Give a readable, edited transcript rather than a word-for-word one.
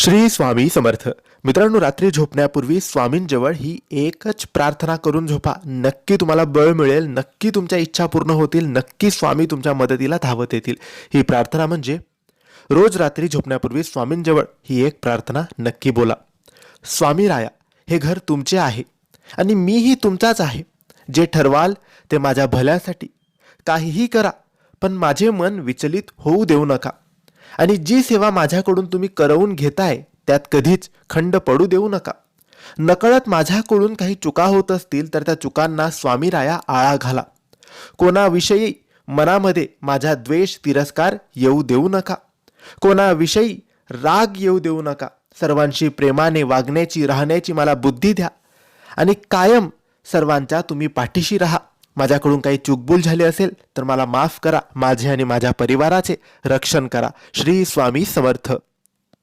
श्री स्वामी समर्थ. मित्रांनो, रात्री झोपण्यापूर्वी स्वामींजवळ ही एकच प्रार्थना करून झोपा. नक्की तुम्हाला बळ मिळेल, नक्की तुमच्या इच्छा पूर्ण होतील, नक्की स्वामी तुमच्या मदतीला धावत येतील. ही प्रार्थना म्हणजे रोज रात्री झोपण्यापूर्वी स्वामींजवळ ही एक प्रार्थना नक्की बोला. स्वामी राया, हे घर तुमचे आहे आणि मीही तुमचाच आहे. जे ठरवाल ते माझ्या भल्यासाठी. काहीही करा, पण माझे मन विचलित होऊ देऊ नका. आणि जी सेवा माझ्याकडून तुम्ही करवून घेताय त्यात कधीच खंड पडू देऊ नका. नकळत माझ्याकडून काही चुका होत असतील तर त्या चुकांना स्वामी राया आळा घाला. कोणाविषयी मनामध्ये माझा द्वेष तिरस्कार येऊ देऊ नका. कोणाविषयी राग येऊ देऊ नका. सर्वांशी प्रेमाने वागण्याची राहण्याची मला बुद्धी द्या आणि कायम सर्वांच्या तुम्ही पाठीशी राहा. माझ्याकडून काही चूकभूल झाली असेल तर मला माफ करा. माझे आणि माझ्या परिवाराचे रक्षण करा. श्री स्वामी समर्थ.